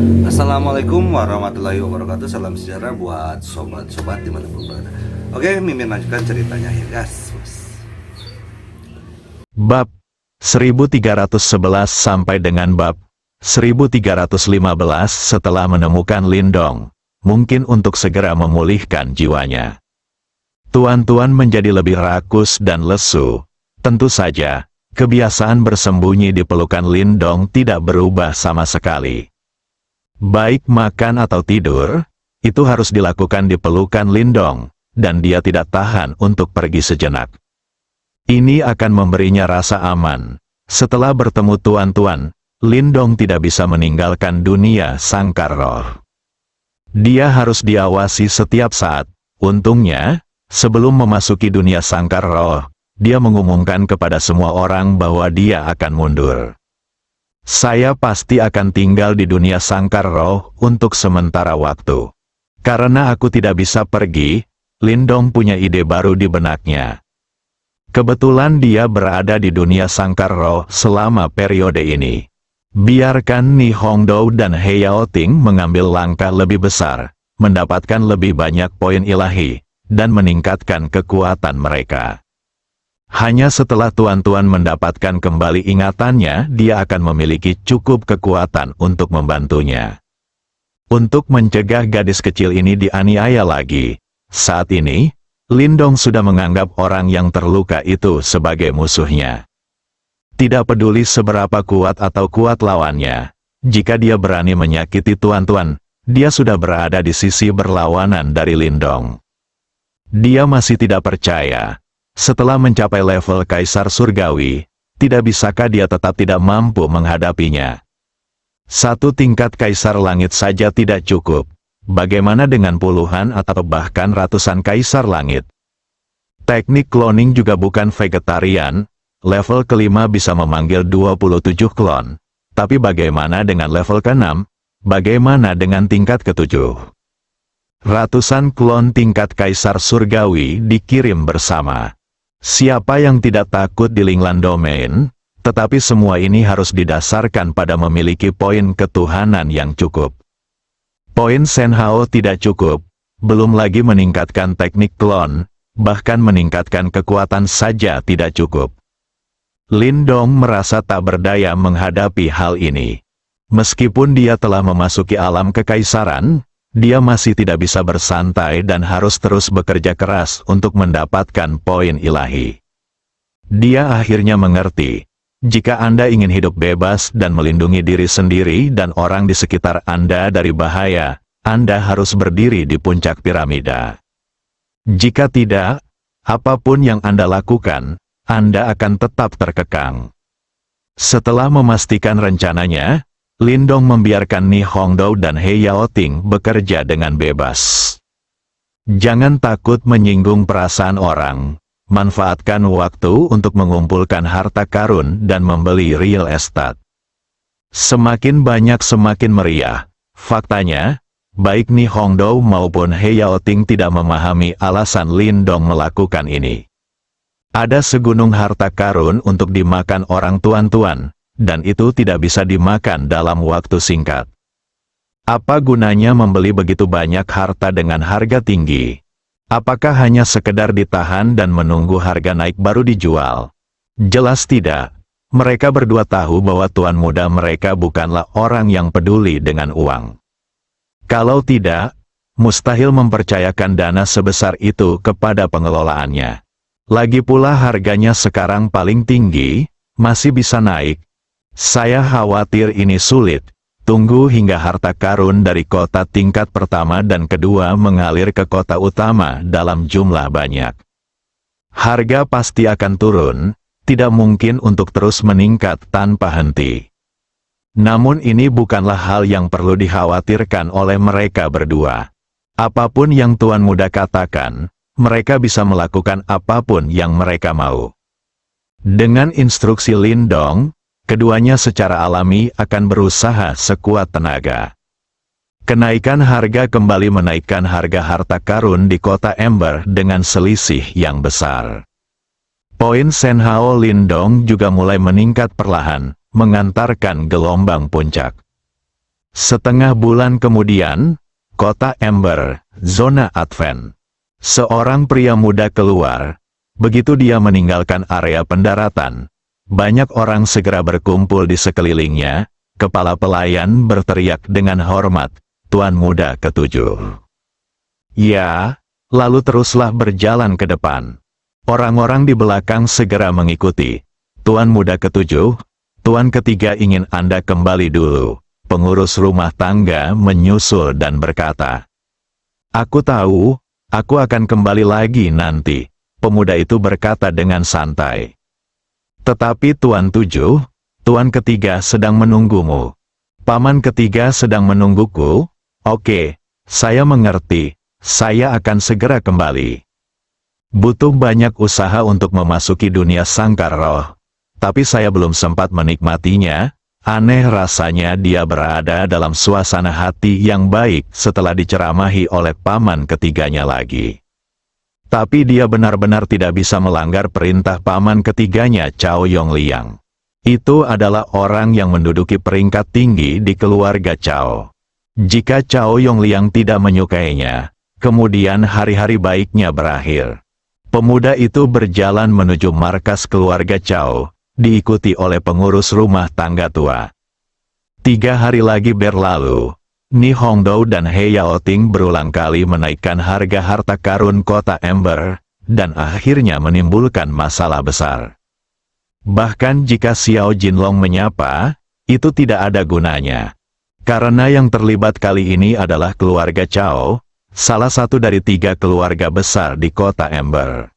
Assalamualaikum warahmatullahi wabarakatuh. Salam sejahtera buat sobat-sobat dimanapun berada. Oke, Mimin lanjutkan ceritanya ya guys. Bab 1311 sampai dengan bab 1315. Setelah menemukan Lindong, mungkin untuk segera memulihkan jiwanya, Tuan-tuan menjadi lebih rakus dan lesu. Tentu saja, kebiasaan bersembunyi di pelukan Lindong tidak berubah sama sekali. Baik makan atau tidur, itu harus dilakukan di pelukan Lindong, dan dia tidak tahan untuk pergi sejenak. Ini akan memberinya rasa aman. Setelah bertemu tuan-tuan, Lindong tidak bisa meninggalkan dunia sangkar roh. Dia harus diawasi setiap saat. Untungnya, sebelum memasuki dunia sangkar roh, dia mengumumkan kepada semua orang bahwa dia akan mundur. Saya pasti akan tinggal di dunia sangkar roh untuk sementara waktu. Karena aku tidak bisa pergi, Lindong punya ide baru di benaknya. Kebetulan dia berada di dunia sangkar roh selama periode ini. Biarkan Ni Hongdou dan He Yaoting mengambil langkah lebih besar, mendapatkan lebih banyak poin ilahi, dan meningkatkan kekuatan mereka. Hanya setelah tuan-tuan mendapatkan kembali ingatannya, dia akan memiliki cukup kekuatan untuk membantunya. Untuk mencegah gadis kecil ini dianiaya lagi, saat ini, Lindong sudah menganggap orang yang terluka itu sebagai musuhnya. Tidak peduli seberapa kuat atau kuat lawannya, jika dia berani menyakiti tuan-tuan, dia sudah berada di sisi berlawanan dari Lindong. Dia masih tidak percaya. Setelah mencapai level Kaisar Surgawi, tidak bisakah dia tetap tidak mampu menghadapinya? Satu tingkat Kaisar Langit saja tidak cukup. Bagaimana dengan puluhan atau bahkan ratusan Kaisar Langit? Teknik cloning juga bukan vegetarian. Level kelima bisa memanggil 27 klon. Tapi bagaimana dengan level ke-6? Bagaimana dengan tingkat ke-7? Ratusan klon tingkat Kaisar Surgawi dikirim bersama. Siapa yang tidak takut di Linglan Domain? Tetapi semua ini harus didasarkan pada memiliki poin ketuhanan yang cukup. Poin Senhao tidak cukup, belum lagi meningkatkan teknik klon, bahkan meningkatkan kekuatan saja tidak cukup. Lindong merasa tak berdaya menghadapi hal ini. Meskipun dia telah memasuki alam kekaisaran, dia masih tidak bisa bersantai dan harus terus bekerja keras untuk mendapatkan poin ilahi. Dia akhirnya mengerti, jika Anda ingin hidup bebas dan melindungi diri sendiri dan orang di sekitar Anda dari bahaya, Anda harus berdiri di puncak piramida. Jika tidak, apapun yang Anda lakukan, Anda akan tetap terkekang. Setelah memastikan rencananya, Lindong membiarkan Ni Hongdou dan He Yaoting bekerja dengan bebas. Jangan takut menyinggung perasaan orang. Manfaatkan waktu untuk mengumpulkan harta karun dan membeli real estate. Semakin banyak semakin meriah. Faktanya, baik Ni Hongdou maupun He Yaoting tidak memahami alasan Lindong melakukan ini. Ada segunung harta karun untuk dimakan orang tuan-tuan, dan itu tidak bisa dimakan dalam waktu singkat. Apa gunanya membeli begitu banyak harta dengan harga tinggi? Apakah hanya sekedar ditahan dan menunggu harga naik baru dijual? Jelas tidak. Mereka berdua tahu bahwa tuan muda mereka bukanlah orang yang peduli dengan uang. Kalau tidak, mustahil mempercayakan dana sebesar itu kepada pengelolaannya. Lagi pula harganya sekarang paling tinggi, masih bisa naik. Saya khawatir ini sulit. Tunggu hingga harta karun dari kota tingkat pertama dan kedua mengalir ke kota utama dalam jumlah banyak. Harga pasti akan turun, tidak mungkin untuk terus meningkat tanpa henti. Namun ini bukanlah hal yang perlu dikhawatirkan oleh mereka berdua. Apapun yang Tuan Muda katakan, mereka bisa melakukan apapun yang mereka mau. Dengan instruksi Lindong, keduanya secara alami akan berusaha sekuat tenaga. Kenaikan harga kembali menaikkan harga harta karun di kota Ember dengan selisih yang besar. Poin Senhao Lindong juga mulai meningkat perlahan, mengantarkan gelombang puncak. Setengah bulan kemudian, Kota Ember, zona Advent. Seorang pria muda keluar. Begitu dia meninggalkan area pendaratan, banyak orang segera berkumpul di sekelilingnya. Kepala pelayan berteriak dengan hormat, "Tuan muda ketujuh." Ya, lalu teruslah berjalan ke depan. Orang-orang di belakang segera mengikuti. "Tuan muda ketujuh, tuan ketiga ingin Anda kembali dulu." Pengurus rumah tangga menyusul dan berkata, "Aku tahu, aku akan kembali lagi nanti." Pemuda itu berkata dengan santai. "Tetapi tuan tujuh, tuan ketiga sedang menunggumu. Paman ketiga sedang menungguku." "Oke, saya mengerti, saya akan segera kembali." Butuh banyak usaha untuk memasuki dunia sangkar roh, tapi saya belum sempat menikmatinya. Aneh rasanya dia berada dalam suasana hati yang baik setelah diceramahi oleh paman ketiganya lagi. Tapi dia benar-benar tidak bisa melanggar perintah paman ketiganya, Cao Yongliang. Itu adalah orang yang menduduki peringkat tinggi di keluarga Cao. Jika Cao Yongliang tidak menyukainya, kemudian hari-hari baiknya berakhir. Pemuda itu berjalan menuju markas keluarga Cao, diikuti oleh pengurus rumah tangga tua. 3 hari lagi berlalu. Ni Hongdou dan He Yaoting berulang kali menaikkan harga harta karun kota Ember, dan akhirnya menimbulkan masalah besar. Bahkan jika Xiao Jinlong menyapa, itu tidak ada gunanya. Karena yang terlibat kali ini adalah keluarga Cao, salah satu dari 3 keluarga besar di kota Ember.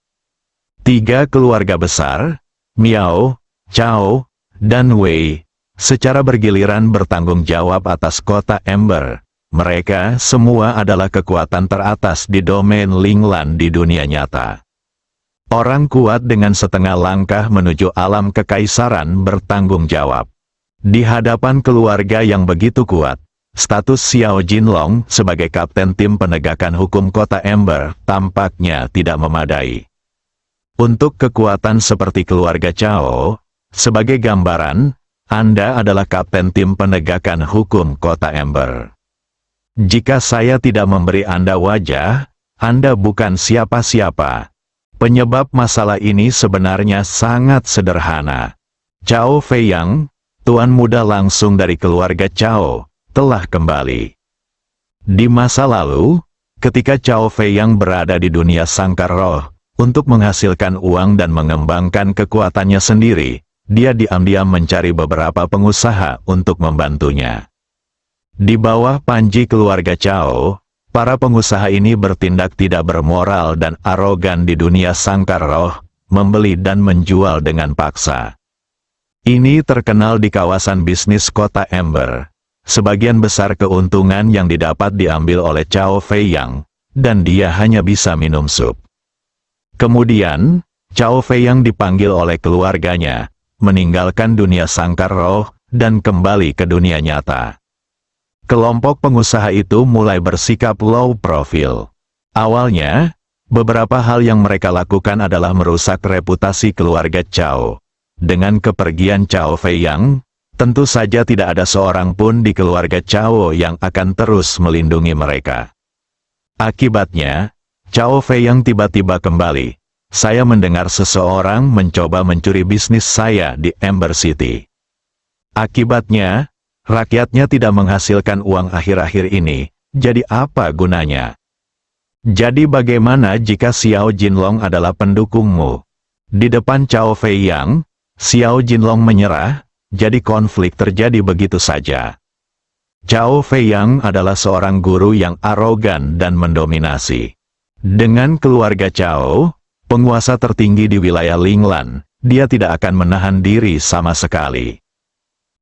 3 keluarga besar, Miao, Cao, dan Wei, secara bergiliran bertanggung jawab atas kota Ember. Mereka semua adalah kekuatan teratas di domain Linglan di dunia nyata. Orang kuat dengan setengah langkah menuju alam kekaisaran bertanggung jawab. Di hadapan keluarga yang begitu kuat, status Xiao Jinlong sebagai kapten tim penegakan hukum kota Ember tampaknya tidak memadai. Untuk kekuatan seperti keluarga Cao, sebagai gambaran, Anda adalah kapten tim penegakan hukum kota Ember. Jika saya tidak memberi Anda wajah, Anda bukan siapa-siapa. Penyebab masalah ini sebenarnya sangat sederhana. Cao Feiyang, tuan muda langsung dari keluarga Cao, telah kembali. Di masa lalu, ketika Cao Feiyang berada di dunia sangkar roh, untuk menghasilkan uang dan mengembangkan kekuatannya sendiri, dia diam-diam mencari beberapa pengusaha untuk membantunya. Di bawah panji keluarga Cao, para pengusaha ini bertindak tidak bermoral dan arogan di dunia sangkar roh, membeli dan menjual dengan paksa. Ini terkenal di kawasan bisnis kota Ember. Sebagian besar keuntungan yang didapat diambil oleh Cao Feiyang, dan dia hanya bisa minum sup. Kemudian, Cao Feiyang dipanggil oleh keluarganya, meninggalkan dunia sangkar roh, dan kembali ke dunia nyata. Kelompok pengusaha itu mulai bersikap low profile. Awalnya, beberapa hal yang mereka lakukan adalah merusak reputasi keluarga Cao. Dengan kepergian Cao Feiyang, tentu saja tidak ada seorang pun di keluarga Cao yang akan terus melindungi mereka. Akibatnya, Cao Feiyang tiba-tiba kembali. "Saya mendengar seseorang mencoba mencuri bisnis saya di Ember City. Akibatnya, rakyatnya tidak menghasilkan uang akhir-akhir ini, jadi apa gunanya? Jadi bagaimana jika Xiao Jinlong adalah pendukungmu?" Di depan Cao Feiyang, Xiao Jinlong menyerah, jadi konflik terjadi begitu saja. Cao Feiyang adalah seorang guru yang arogan dan mendominasi. Dengan keluarga Cao, penguasa tertinggi di wilayah Linglan, dia tidak akan menahan diri sama sekali.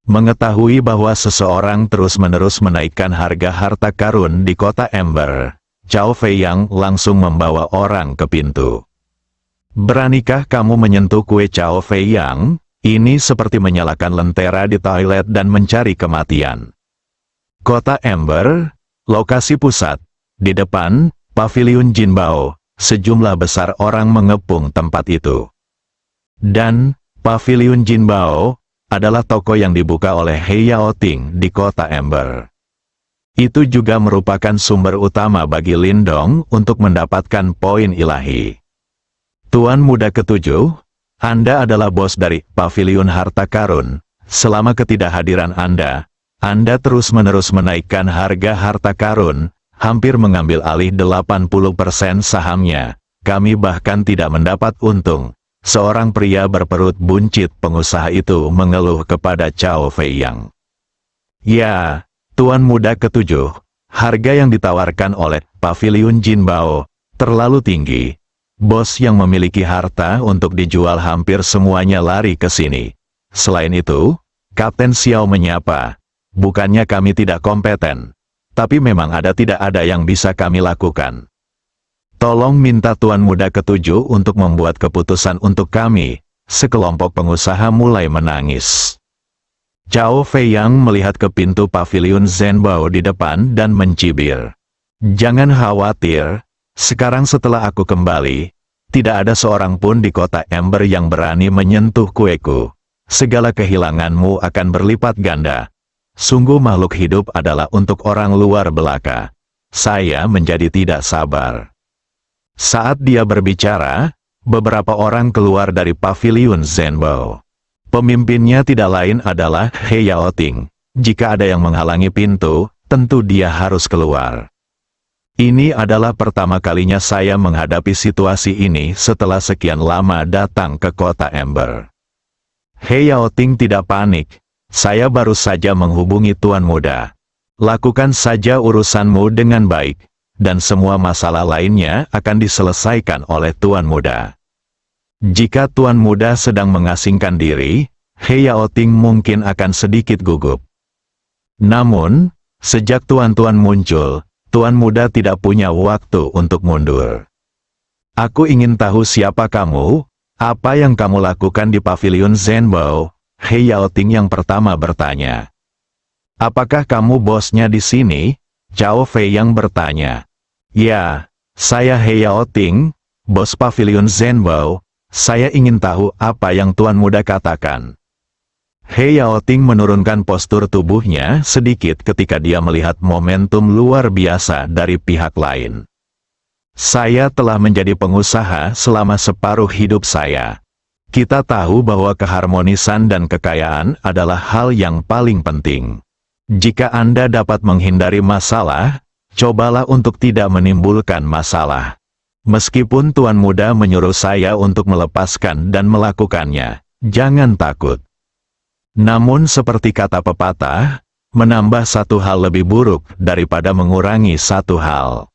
Mengetahui bahwa seseorang terus-menerus menaikkan harga harta karun di kota Ember, Cao Feiyang langsung membawa orang ke pintu. "Beranikah kamu menyentuh kue Cao Feiyang? Ini seperti menyalakan lentera di toilet dan mencari kematian." Kota Ember, lokasi pusat, di depan Paviliun Jinbao, sejumlah besar orang mengepung tempat itu. Dan, Paviliun Jinbao adalah toko yang dibuka oleh He Yaoting di kota Ember. Itu juga merupakan sumber utama bagi Lindong untuk mendapatkan poin ilahi. Tuan Muda ketujuh, Anda adalah bos dari Paviliun Harta Karun. Selama ketidakhadiran Anda terus-menerus menaikkan harga harta karun, hampir mengambil alih 80% sahamnya. Kami bahkan tidak mendapat untung. Seorang pria berperut buncit pengusaha itu mengeluh kepada Cao Fei Yang. Ya, Tuan Muda ketujuh, harga yang ditawarkan oleh Paviliun Jinbao terlalu tinggi. Bos yang memiliki harta untuk dijual hampir semuanya lari ke sini. Selain itu, Kapten Xiao menyapa, bukannya kami tidak kompeten, tapi memang tidak ada yang bisa kami lakukan. Tolong minta Tuan Muda ketujuh untuk membuat keputusan untuk kami. Sekelompok pengusaha mulai menangis. Cao Fei Yang melihat ke pintu Paviliun Zhenbao di depan dan mencibir. Jangan khawatir, sekarang setelah aku kembali, tidak ada seorang pun di kota Ember yang berani menyentuh kueku. Segala kehilanganmu akan berlipat ganda. Sungguh makhluk hidup adalah untuk orang luar belaka. Saya menjadi tidak sabar. Saat dia berbicara, beberapa orang keluar dari Paviliun Zhenbao. Pemimpinnya tidak lain adalah He Yaoting. Jika ada yang menghalangi pintu, tentu dia harus keluar. Ini adalah pertama kalinya saya menghadapi situasi ini setelah sekian lama datang ke kota Ember. He Yaoting tidak panik. Saya baru saja menghubungi Tuan Muda. Lakukan saja urusanmu dengan baik, dan semua masalah lainnya akan diselesaikan oleh Tuan Muda. Jika Tuan Muda sedang mengasingkan diri, He Yaoting mungkin akan sedikit gugup. Namun, sejak Tuan-Tuan muncul, Tuan Muda tidak punya waktu untuk mundur. Aku ingin tahu siapa kamu, apa yang kamu lakukan di Paviliun Zhenbao, He Yaoting yang pertama bertanya. Apakah kamu bosnya di sini? Cao Fei yang bertanya. Ya, saya He Yaoting, bos Paviliun Zhenbao. Saya ingin tahu apa yang Tuan Muda katakan. He Yaoting menurunkan postur tubuhnya sedikit ketika dia melihat momentum luar biasa dari pihak lain. Saya telah menjadi pengusaha selama separuh hidup saya. Kita tahu bahwa keharmonisan dan kekayaan adalah hal yang paling penting. Jika Anda dapat menghindari masalah, cobalah untuk tidak menimbulkan masalah. Meskipun Tuan Muda menyuruh saya untuk melepaskan dan melakukannya, jangan takut. Namun seperti kata pepatah, menambah satu hal lebih buruk daripada mengurangi satu hal.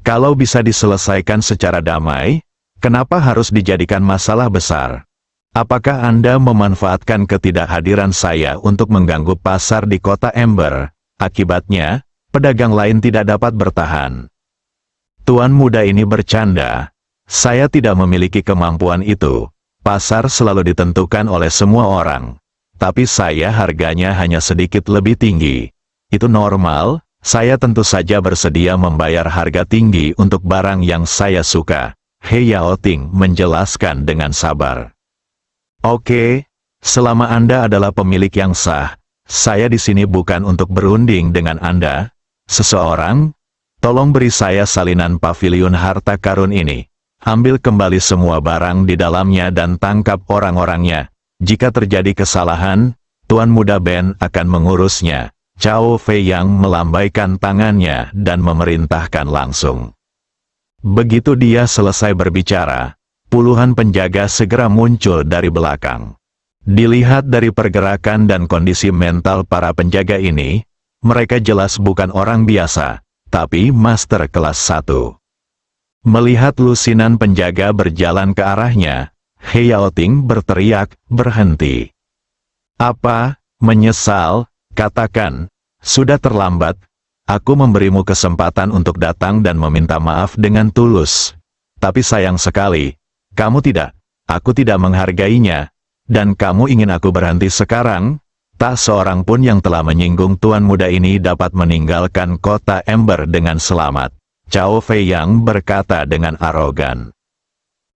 Kalau bisa diselesaikan secara damai, kenapa harus dijadikan masalah besar? Apakah Anda memanfaatkan ketidakhadiran saya untuk mengganggu pasar di kota Ember? Akibatnya, pedagang lain tidak dapat bertahan. Tuan Muda ini bercanda. Saya tidak memiliki kemampuan itu. Pasar selalu ditentukan oleh semua orang. Tapi saya harganya hanya sedikit lebih tinggi. Itu normal, saya tentu saja bersedia membayar harga tinggi untuk barang yang saya suka. He Yaoting menjelaskan dengan sabar. Oke, selama Anda adalah pemilik yang sah, saya di sini bukan untuk berunding dengan Anda. Seseorang, tolong beri saya salinan Paviliun Harta Karun ini. Ambil kembali semua barang di dalamnya dan tangkap orang-orangnya. Jika terjadi kesalahan, Tuan Muda Ben akan mengurusnya. Cao Fei yang melambaikan tangannya dan memerintahkan langsung. Begitu dia selesai berbicara, puluhan penjaga segera muncul dari belakang. Dilihat dari pergerakan dan kondisi mental para penjaga ini, mereka jelas bukan orang biasa, tapi master kelas 1. Melihat lusinan penjaga berjalan ke arahnya, He Yaoting berteriak, berhenti. Apa? Menyesal? Katakan, sudah terlambat. Aku memberimu kesempatan untuk datang dan meminta maaf dengan tulus. Tapi sayang sekali, aku tidak menghargainya, dan kamu ingin aku berhenti sekarang? Tak seorang pun yang telah menyinggung Tuan Muda ini dapat meninggalkan kota Ember dengan selamat. Cao Fei yang berkata dengan arogan.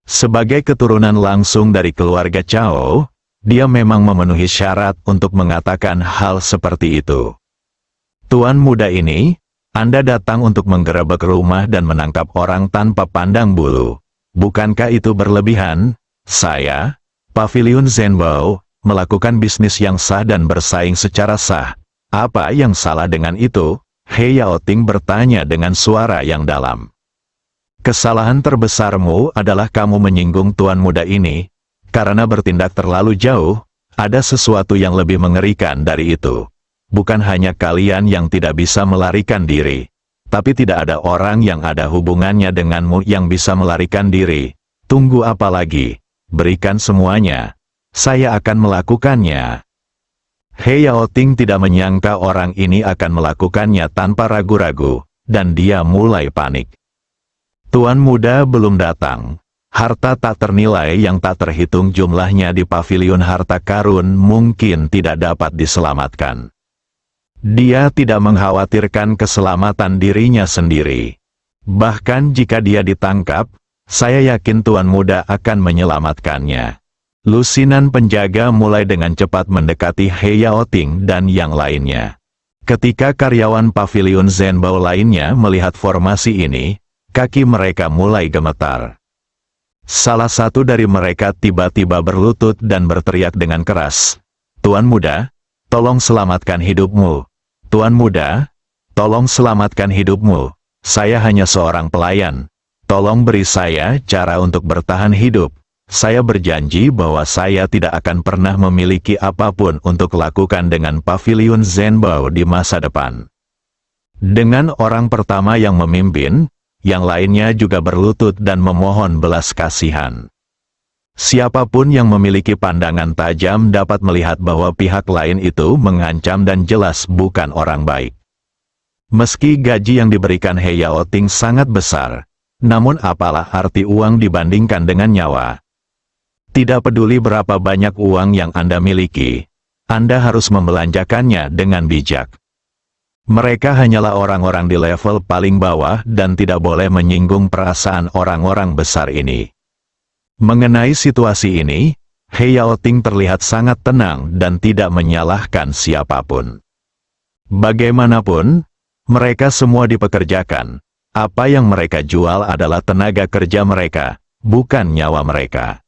Sebagai keturunan langsung dari keluarga Cao, dia memang memenuhi syarat untuk mengatakan hal seperti itu. Tuan muda ini, Anda datang untuk menggerebek rumah dan menangkap orang tanpa pandang bulu. Bukankah itu berlebihan? Saya, Pavilion Zenbow, melakukan bisnis yang sah dan bersaing secara sah. Apa yang salah dengan itu? He Yaoting bertanya dengan suara yang dalam. Kesalahan terbesarmu adalah kamu menyinggung tuan muda ini. Karena bertindak terlalu jauh, ada sesuatu yang lebih mengerikan dari itu. Bukan hanya kalian yang tidak bisa melarikan diri, tapi tidak ada orang yang ada hubungannya denganmu yang bisa melarikan diri. Tunggu apa lagi? Berikan semuanya. Saya akan melakukannya. He Yaoting tidak menyangka orang ini akan melakukannya tanpa ragu-ragu, dan dia mulai panik. Tuan muda belum datang. Harta tak ternilai yang tak terhitung jumlahnya di pavilion harta karun mungkin tidak dapat diselamatkan. Dia tidak mengkhawatirkan keselamatan dirinya sendiri. Bahkan jika dia ditangkap, saya yakin tuan muda akan menyelamatkannya. Lusinan penjaga mulai dengan cepat mendekati He Yaoting dan yang lainnya. Ketika karyawan pavilion Zenbow lainnya melihat formasi ini, kaki mereka mulai gemetar. Salah satu dari mereka tiba-tiba berlutut dan berteriak dengan keras. Tuan muda, tolong selamatkan hidupmu. Tuan muda, tolong selamatkan hidupmu. Saya hanya seorang pelayan. Tolong beri saya cara untuk bertahan hidup. Saya berjanji bahwa saya tidak akan pernah memiliki apapun untuk lakukan dengan pavilion Zenbow di masa depan. Dengan orang pertama yang memimpin, yang lainnya juga berlutut dan memohon belas kasihan. Siapapun yang memiliki pandangan tajam dapat melihat bahwa pihak lain itu mengancam dan jelas bukan orang baik. Meski gaji yang diberikan He Yaoting sangat besar, namun apalah arti uang dibandingkan dengan nyawa? Tidak peduli berapa banyak uang yang Anda miliki, Anda harus membelanjakannya dengan bijak. Mereka hanyalah orang-orang di level paling bawah dan tidak boleh menyinggung perasaan orang-orang besar ini. Mengenai situasi ini, He Yaoting terlihat sangat tenang dan tidak menyalahkan siapapun. Bagaimanapun, mereka semua dipekerjakan. Apa yang mereka jual adalah tenaga kerja mereka, bukan nyawa mereka.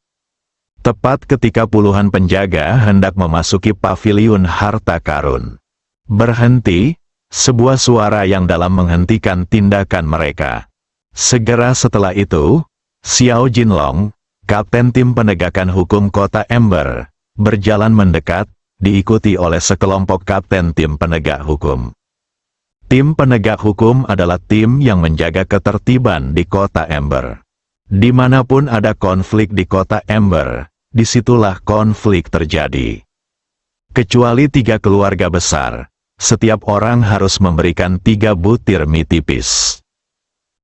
Tepat ketika puluhan penjaga hendak memasuki pavilion harta karun. Berhenti. Sebuah suara yang dalam menghentikan tindakan mereka. Segera setelah itu, Xiao Jinlong, kapten tim penegakan hukum kota Ember, berjalan mendekat, diikuti oleh sekelompok kapten tim penegak hukum. Tim penegak hukum adalah tim yang menjaga ketertiban di kota Ember. Dimanapun ada konflik di kota Ember, disitulah konflik terjadi. Kecuali 3 keluarga besar. Setiap orang harus memberikan 3 butir mie tipis.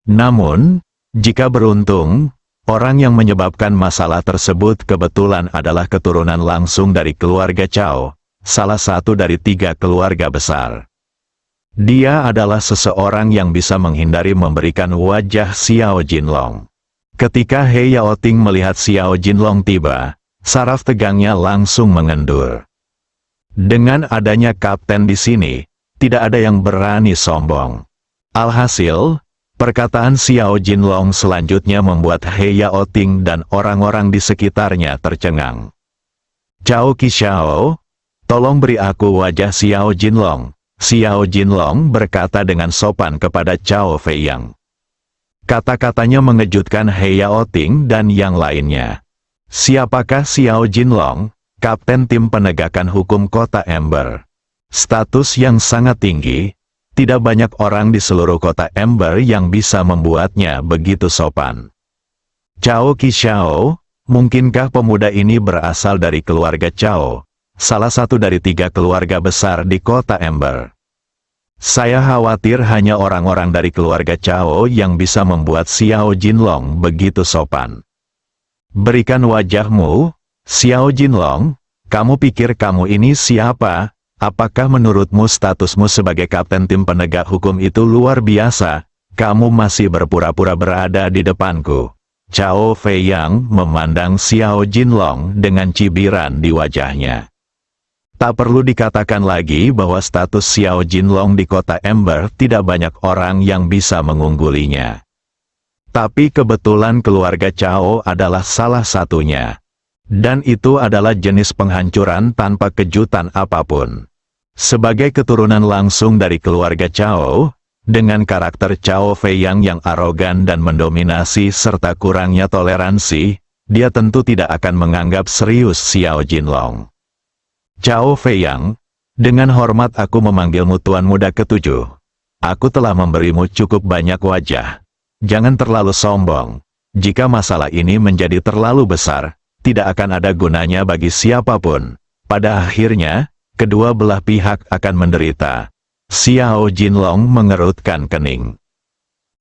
Namun, jika beruntung, orang yang menyebabkan masalah tersebut kebetulan adalah keturunan langsung dari keluarga Cao, salah satu dari 3 keluarga besar. Dia adalah seseorang yang bisa menghindari memberikan wajah Xiao Jinlong. Ketika He Yaoting melihat Xiao Jinlong tiba, saraf tegangnya langsung mengendur. Dengan adanya kapten di sini, tidak ada yang berani sombong. Alhasil, perkataan Xiao Jinlong selanjutnya membuat He Yaoting dan orang-orang di sekitarnya tercengang. Cao Qixiao, tolong beri aku wajah Xiao Jinlong. Xiao Jinlong berkata dengan sopan kepada Cao Feiyang. Kata-katanya mengejutkan He Yaoting dan yang lainnya. Siapakah Xiao Jinlong? Kapten tim penegakan hukum kota Ember. Status yang sangat tinggi, tidak banyak orang di seluruh kota Ember yang bisa membuatnya begitu sopan. Cao Qixiao, mungkinkah pemuda ini berasal dari keluarga Cao, salah satu dari 3 keluarga besar di kota Ember? Saya khawatir hanya orang-orang dari keluarga Cao yang bisa membuat Xiao Jinlong begitu sopan. Berikan wajahmu, Xiao Jinlong, kamu pikir kamu ini siapa? Apakah menurutmu statusmu sebagai kapten tim penegak hukum itu luar biasa? Kamu masih berpura-pura berada di depanku. Cao Feiyang memandang Xiao Jinlong dengan cibiran di wajahnya. Tak perlu dikatakan lagi bahwa status Xiao Jinlong di kota Ember tidak banyak orang yang bisa mengunggulinya. Tapi kebetulan keluarga Cao adalah salah satunya. Dan itu adalah jenis penghancuran tanpa kejutan apapun. Sebagai keturunan langsung dari keluarga Cao, dengan karakter Cao Feiyang yang arogan dan mendominasi serta kurangnya toleransi, dia tentu tidak akan menganggap serius Xiao Jinlong. Cao Feiyang, dengan hormat aku memanggilmu Tuan Muda ketujuh. Aku telah memberimu cukup banyak wajah. Jangan terlalu sombong. Jika masalah ini menjadi terlalu besar, tidak akan ada gunanya bagi siapapun. Pada akhirnya, kedua belah pihak akan menderita. Xiao Jinlong mengerutkan kening.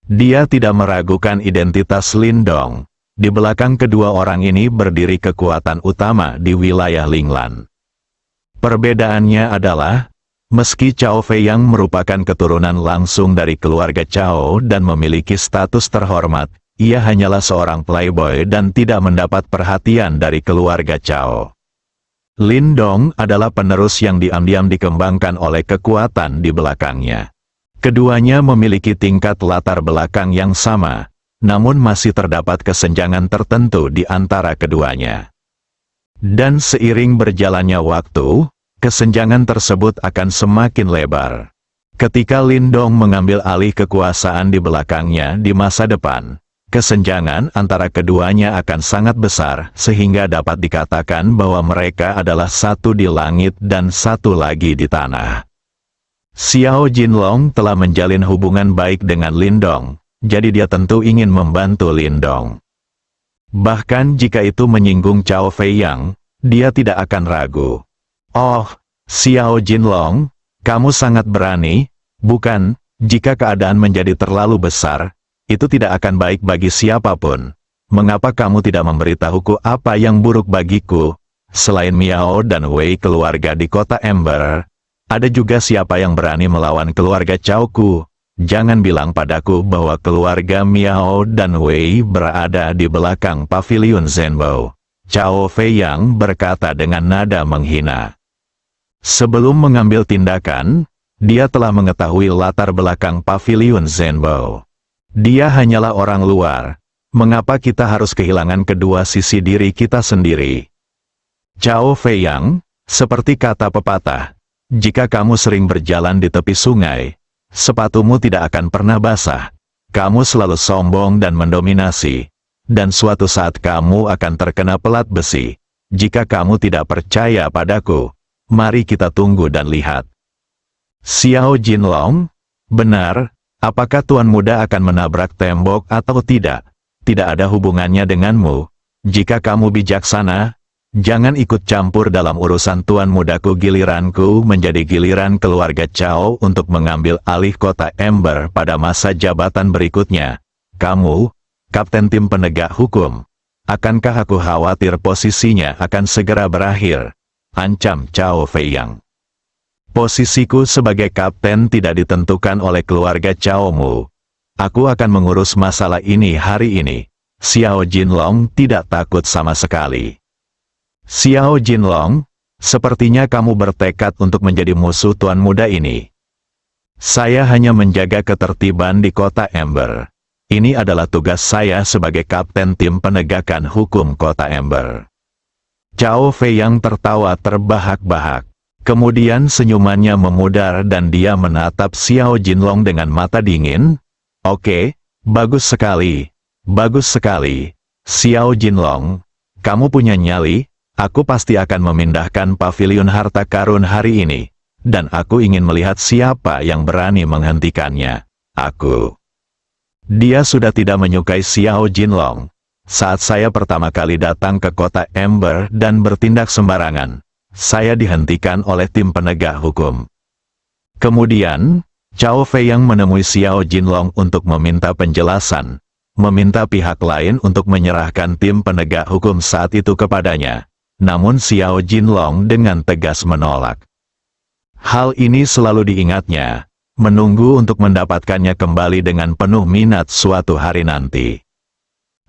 Dia tidak meragukan identitas Lindong. Di belakang kedua orang ini berdiri kekuatan utama di wilayah Linglan. Perbedaannya adalah, meski Cao Feiyang merupakan keturunan langsung dari keluarga Cao dan memiliki status terhormat, ia hanyalah seorang playboy dan tidak mendapat perhatian dari keluarga Cao. Lindong adalah penerus yang diam-diam dikembangkan oleh kekuatan di belakangnya. Keduanya memiliki tingkat latar belakang yang sama, namun masih terdapat kesenjangan tertentu di antara keduanya. Dan seiring berjalannya waktu, kesenjangan tersebut akan semakin lebar. Ketika Lindong mengambil alih kekuasaan di belakangnya di masa depan, kesenjangan antara keduanya akan sangat besar sehingga dapat dikatakan bahwa mereka adalah satu di langit dan satu lagi di tanah. Xiao Jinlong telah menjalin hubungan baik dengan Lindong, jadi dia tentu ingin membantu Lindong. Bahkan jika itu menyinggung Cao Feiyang, dia tidak akan ragu. Oh, Xiao Jinlong, kamu sangat berani, bukan? Jika keadaan menjadi terlalu besar, itu tidak akan baik bagi siapapun. Mengapa kamu tidak memberitahuku apa yang buruk bagiku? Selain Miao dan Wei keluarga di kota Ember, ada juga siapa yang berani melawan keluarga Cao-ku? Jangan bilang padaku bahwa keluarga Miao dan Wei berada di belakang pavilion Zhenbo. Cao Feiyang berkata dengan nada menghina. Sebelum mengambil tindakan, dia telah mengetahui latar belakang pavilion Zhenbo. Dia hanyalah orang luar. Mengapa kita harus kehilangan kedua sisi diri kita sendiri? Cao Feiyang, seperti kata pepatah, jika kamu sering berjalan di tepi sungai, sepatumu tidak akan pernah basah. Kamu selalu sombong dan mendominasi. Dan suatu saat kamu akan terkena pelat besi. Jika kamu tidak percaya padaku, mari kita tunggu dan lihat. Xiao Jinlong, benar, apakah Tuan Muda akan menabrak tembok atau tidak? Tidak ada hubungannya denganmu. Jika kamu bijaksana, jangan ikut campur dalam urusan Tuan Mudaku. Giliranku menjadi giliran keluarga Cao untuk mengambil alih kota Ember pada masa jabatan berikutnya. Kamu, Kapten Tim Penegak Hukum, akankah aku khawatir posisinya akan segera berakhir? Ancam Cao Feiyang. Posisiku sebagai kapten tidak ditentukan oleh keluarga Cao-mu. Aku akan mengurus masalah ini hari ini. Xiao Jinlong tidak takut sama sekali. Xiao Jinlong, sepertinya kamu bertekad untuk menjadi musuh Tuan Muda ini. Saya hanya menjaga ketertiban di kota Ember. Ini adalah tugas saya sebagai kapten tim penegakan hukum kota Ember. Cao Feiyang tertawa terbahak-bahak. Kemudian senyumannya memudar dan dia menatap Xiao Jinlong dengan mata dingin. Oke, bagus sekali. Bagus sekali. Xiao Jinlong, kamu punya nyali, aku pasti akan memindahkan pavilion harta karun hari ini. Dan aku ingin melihat siapa yang berani menghentikannya. Aku. Dia sudah tidak menyukai Xiao Jinlong. Saat saya pertama kali datang ke kota Ember dan bertindak sembarangan, saya dihentikan oleh tim penegak hukum. Kemudian, Cao Feiyang menemui Xiao Jinlong untuk meminta penjelasan, meminta pihak lain untuk menyerahkan tim penegak hukum saat itu kepadanya. Namun Xiao Jinlong dengan tegas menolak. Hal ini selalu diingatnya. Menunggu untuk mendapatkannya kembali dengan penuh minat suatu hari nanti.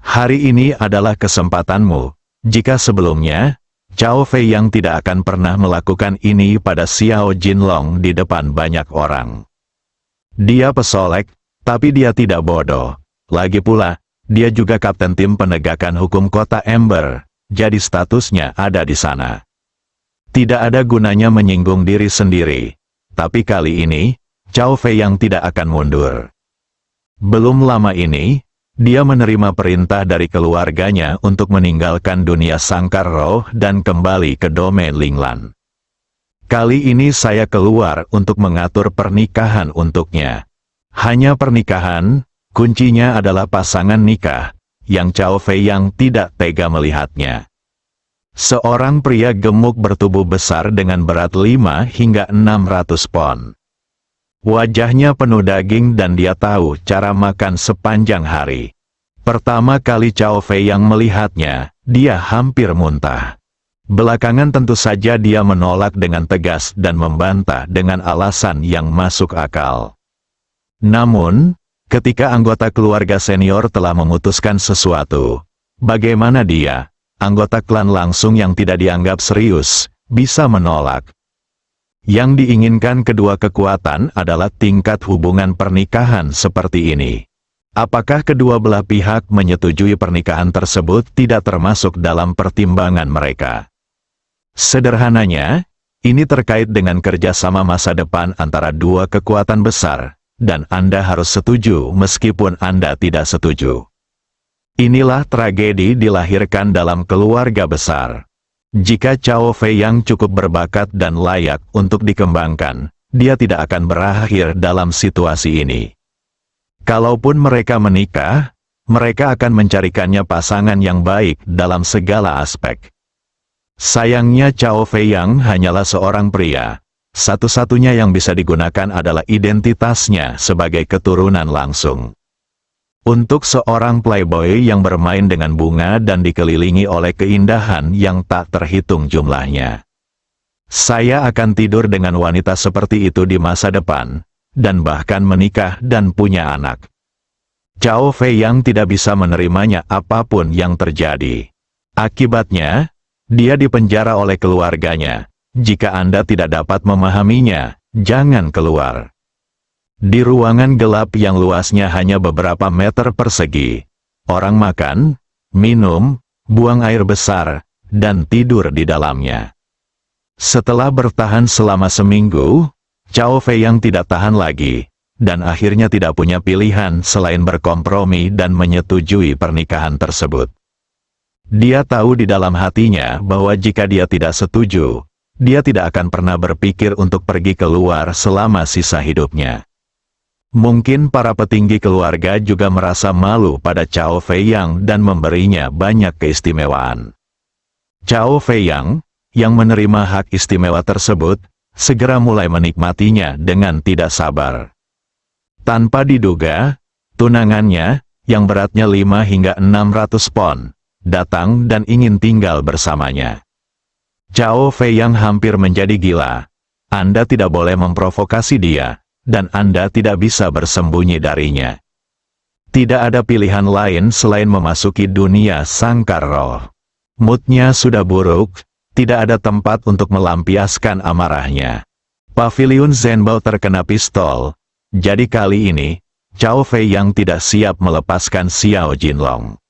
Hari ini adalah kesempatanmu. Jika sebelumnya, Chao Fei Yang tidak akan pernah melakukan ini pada Xiao Jinlong di depan banyak orang. Dia pesolek, tapi dia tidak bodoh. Lagi pula, dia juga kapten tim penegakan hukum kota Ember, jadi statusnya ada di sana. Tidak ada gunanya menyinggung diri sendiri. Tapi kali ini, Chao Fei Yang tidak akan mundur. Belum lama ini, dia menerima perintah dari keluarganya untuk meninggalkan dunia sangkar roh dan kembali ke domain Linglan. Kali ini saya keluar untuk mengatur pernikahan untuknya. Hanya pernikahan, kuncinya adalah pasangan nikah, yang Chao Fei Yang tidak tega melihatnya. Seorang pria gemuk bertubuh besar dengan berat 5 hingga 600 pon. Wajahnya penuh daging dan dia tahu cara makan sepanjang hari. Pertama kali Chao Fei Yang melihatnya, dia hampir muntah. Belakangan tentu saja dia menolak dengan tegas dan membantah dengan alasan yang masuk akal. Namun, ketika anggota keluarga senior telah memutuskan sesuatu, bagaimana dia, anggota klan langsung yang tidak dianggap serius, bisa menolak? Yang diinginkan kedua kekuatan adalah tingkat hubungan pernikahan seperti ini. Apakah kedua belah pihak menyetujui pernikahan tersebut tidak termasuk dalam pertimbangan mereka? Sederhananya, ini terkait dengan kerjasama masa depan antara dua kekuatan besar, dan Anda harus setuju meskipun Anda tidak setuju. Inilah tragedi dilahirkan dalam keluarga besar. Jika Chao Fei Yang cukup berbakat dan layak untuk dikembangkan, dia tidak akan berakhir dalam situasi ini. Kalaupun mereka menikah, mereka akan mencarikannya pasangan yang baik dalam segala aspek. Sayangnya Chao Fei Yang hanyalah seorang pria. Satu-satunya yang bisa digunakan adalah identitasnya sebagai keturunan langsung. Untuk seorang playboy yang bermain dengan bunga dan dikelilingi oleh keindahan yang tak terhitung jumlahnya. Saya akan tidur dengan wanita seperti itu di masa depan, dan bahkan menikah dan punya anak. Chao Fei Yang tidak bisa menerimanya apapun yang terjadi. Akibatnya, dia dipenjara oleh keluarganya. Jika Anda tidak dapat memahaminya, jangan keluar. Di ruangan gelap yang luasnya hanya beberapa meter persegi, orang makan, minum, buang air besar, dan tidur di dalamnya. Setelah bertahan selama seminggu, Chao Fei Yang tidak tahan lagi, dan akhirnya tidak punya pilihan selain berkompromi dan menyetujui pernikahan tersebut. Dia tahu di dalam hatinya bahwa jika dia tidak setuju, dia tidak akan pernah berpikir untuk pergi keluar selama sisa hidupnya. Mungkin para petinggi keluarga juga merasa malu pada Chao Fei Yang dan memberinya banyak keistimewaan. Chao Fei Yang, yang menerima hak istimewa tersebut, segera mulai menikmatinya dengan tidak sabar. Tanpa diduga, tunangannya, yang beratnya 5 hingga 600 pon, datang dan ingin tinggal bersamanya. Chao Fei Yang hampir menjadi gila. Anda tidak boleh memprovokasi dia, dan Anda tidak bisa bersembunyi darinya. Tidak ada pilihan lain selain memasuki dunia sangkar roh. Moodnya sudah buruk, tidak ada tempat untuk melampiaskan amarahnya. Paviliun Zhenbao terkena pistol, jadi kali ini, Chao Fei Yang tidak siap melepaskan Xiao Jinlong.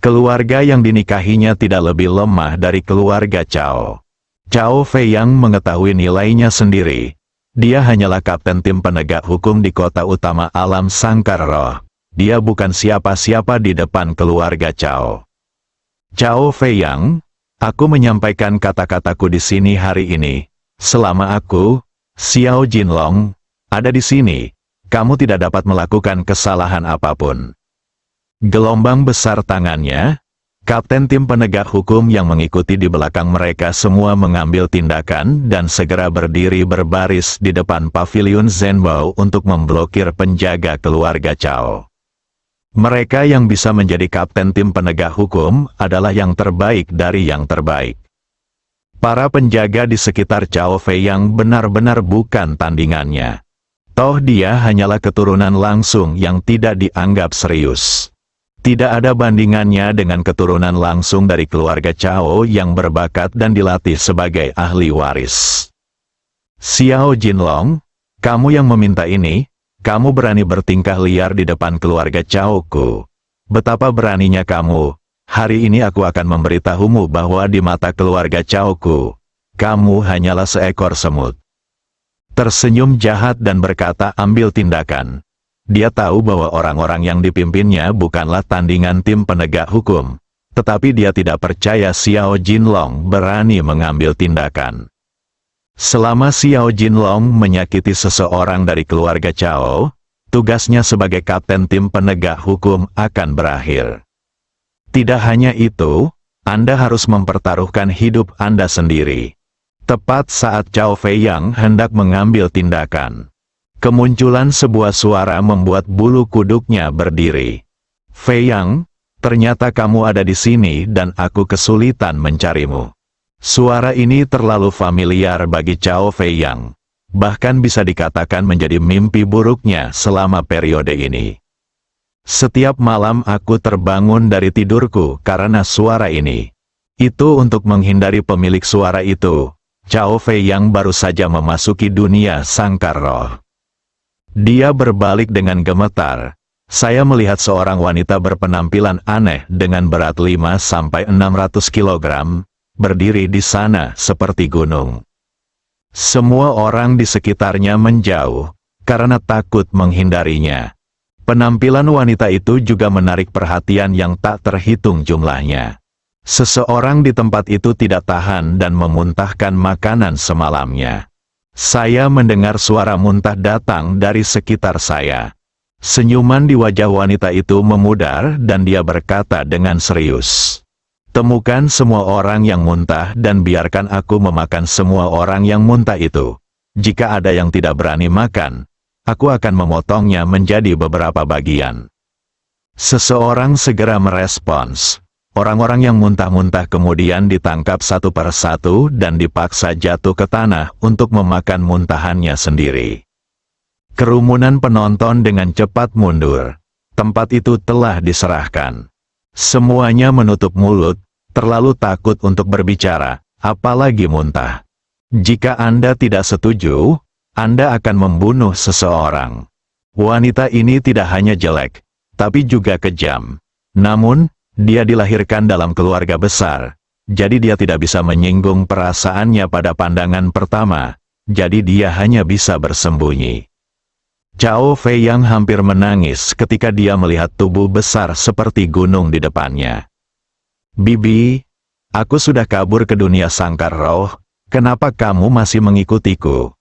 Keluarga yang dinikahinya tidak lebih lemah dari keluarga Chao. Chao Fei Yang mengetahui nilainya sendiri. Dia hanyalah kapten tim penegak hukum di kota utama alam sangkar roh. Dia bukan siapa-siapa di depan keluarga Chao. Chao Fei Yang, aku menyampaikan kata-kataku di sini hari ini. Selama aku, Xiao Jinlong, ada di sini, kamu tidak dapat melakukan kesalahan apapun. Gelombang besar tangannya. Kapten tim penegak hukum yang mengikuti di belakang mereka semua mengambil tindakan dan segera berdiri berbaris di depan paviliun Zhenbao untuk memblokir penjaga keluarga Chao. Mereka yang bisa menjadi kapten tim penegak hukum adalah yang terbaik dari yang terbaik. Para penjaga di sekitar Chao Fei Yang benar-benar bukan tandingannya. Toh dia hanyalah keturunan langsung yang tidak dianggap serius. Tidak ada bandingannya dengan keturunan langsung dari keluarga Cao yang berbakat dan dilatih sebagai ahli waris. Xiao Jinlong, kamu yang meminta ini, kamu berani bertingkah liar di depan keluarga Cao-ku. Betapa beraninya kamu. Hari ini aku akan memberitahumu bahwa di mata keluarga Cao-ku, kamu hanyalah seekor semut. Tersenyum jahat dan berkata ambil tindakan. Dia tahu bahwa orang-orang yang dipimpinnya bukanlah tandingan tim penegak hukum. Tetapi dia tidak percaya Xiao Jinlong berani mengambil tindakan. Selama Xiao Jinlong menyakiti seseorang dari keluarga Cao, tugasnya sebagai kapten tim penegak hukum akan berakhir. Tidak hanya itu, Anda harus mempertaruhkan hidup Anda sendiri. Tepat saat Cao Feiyang hendak mengambil tindakan, kemunculan sebuah suara membuat bulu kuduknya berdiri. Feiyang, ternyata kamu ada di sini dan aku kesulitan mencarimu. Suara ini terlalu familiar bagi Cao Feiyang. Bahkan bisa dikatakan menjadi mimpi buruknya selama periode ini. Setiap malam aku terbangun dari tidurku karena suara ini. Itu untuk menghindari pemilik suara itu. Cao Feiyang baru saja memasuki dunia sangkar roh. Dia berbalik dengan gemetar. Saya melihat seorang wanita berpenampilan aneh dengan berat 5-600 kilogram, berdiri di sana seperti gunung. Semua orang di sekitarnya menjauh, karena takut menghindarinya. Penampilan wanita itu juga menarik perhatian yang tak terhitung jumlahnya. Seseorang di tempat itu tidak tahan dan memuntahkan makanan semalamnya. Saya mendengar suara muntah datang dari sekitar saya. Senyuman di wajah wanita itu memudar dan dia berkata dengan serius. Temukan semua orang yang muntah dan biarkan aku memakan semua orang yang muntah itu. Jika ada yang tidak berani makan, aku akan memotongnya menjadi beberapa bagian. Seseorang segera merespons. Orang-orang yang muntah-muntah kemudian ditangkap satu persatu dan dipaksa jatuh ke tanah untuk memakan muntahannya sendiri. Kerumunan penonton dengan cepat mundur. Tempat itu telah diserahkan. Semuanya menutup mulut, terlalu takut untuk berbicara, apalagi muntah. Jika Anda tidak setuju, Anda akan membunuh seseorang. Wanita ini tidak hanya jelek, tapi juga kejam. Namun, dia dilahirkan dalam keluarga besar, jadi dia tidak bisa menyinggung perasaannya pada pandangan pertama, jadi dia hanya bisa bersembunyi. Cao Feiyang hampir menangis ketika dia melihat tubuh besar seperti gunung di depannya. Bibi, aku sudah kabur ke dunia sangkar roh, kenapa kamu masih mengikutiku?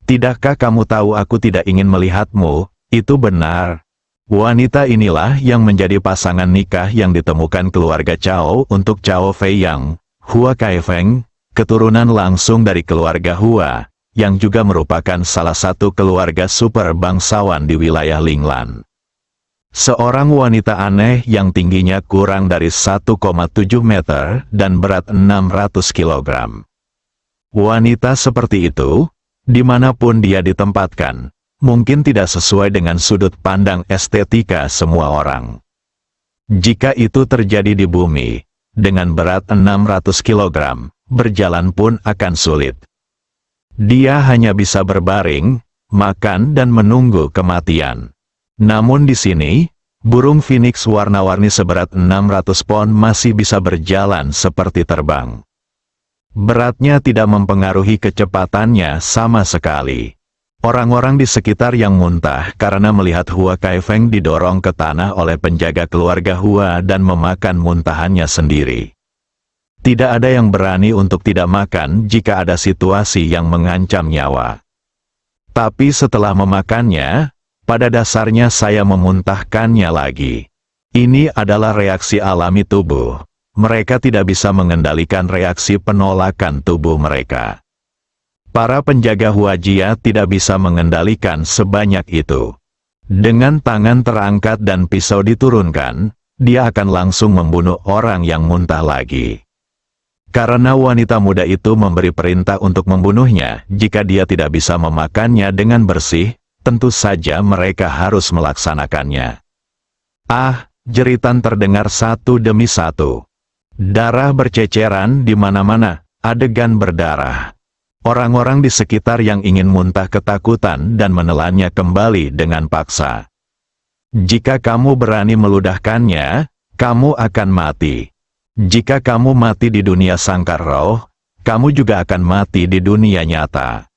Tidakkah kamu tahu aku tidak ingin melihatmu, itu benar. Wanita inilah yang menjadi pasangan nikah yang ditemukan keluarga Cao untuk Cao Feiyang, Hua Kaifeng, keturunan langsung dari keluarga Hua, yang juga merupakan salah satu keluarga super bangsawan di wilayah Linglan. Seorang wanita aneh yang tingginya kurang dari 1,7 meter dan berat 600 kilogram. Wanita seperti itu, dimanapun dia ditempatkan, mungkin tidak sesuai dengan sudut pandang estetika semua orang. Jika itu terjadi di bumi, dengan berat 600 kilogram, berjalan pun akan sulit. Dia hanya bisa berbaring, makan dan menunggu kematian. Namun di sini, burung phoenix warna-warni seberat 600 pon masih bisa berjalan seperti terbang. Beratnya tidak mempengaruhi kecepatannya sama sekali. Orang-orang di sekitar yang muntah karena melihat Hua Kaifeng didorong ke tanah oleh penjaga keluarga Hua dan memakan muntahannya sendiri. Tidak ada yang berani untuk tidak makan jika ada situasi yang mengancam nyawa. Tapi setelah memakannya, pada dasarnya saya memuntahkannya lagi. Ini adalah reaksi alami tubuh. Mereka tidak bisa mengendalikan reaksi penolakan tubuh mereka. Para penjaga Huajia tidak bisa mengendalikan sebanyak itu. Dengan tangan terangkat dan pisau diturunkan, dia akan langsung membunuh orang yang muntah lagi. Karena wanita muda itu memberi perintah untuk membunuhnya, jika dia tidak bisa memakannya dengan bersih, tentu saja mereka harus melaksanakannya. Ah, Jeritan terdengar satu demi satu. Darah berceceran di mana-mana, adegan berdarah. Orang-orang di sekitar yang ingin muntah ketakutan dan menelannya kembali dengan paksa. Jika kamu berani meludahkannya, kamu akan mati. Jika kamu mati di dunia sangkar roh, kamu juga akan mati di dunia nyata.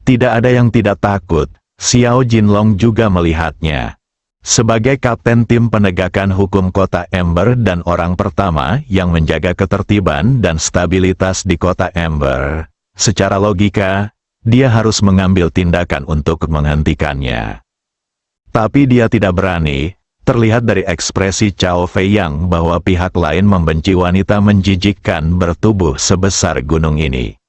Tidak ada yang tidak takut, Xiao Jinlong juga melihatnya. Sebagai kapten tim penegakan hukum kota Ember dan orang pertama yang menjaga ketertiban dan stabilitas di kota Ember, secara logika, dia harus mengambil tindakan untuk menghentikannya. Tapi dia tidak berani. Terlihat dari ekspresi Cao Feiyang bahwa pihak lain membenci wanita menjijikkan bertubuh sebesar gunung ini.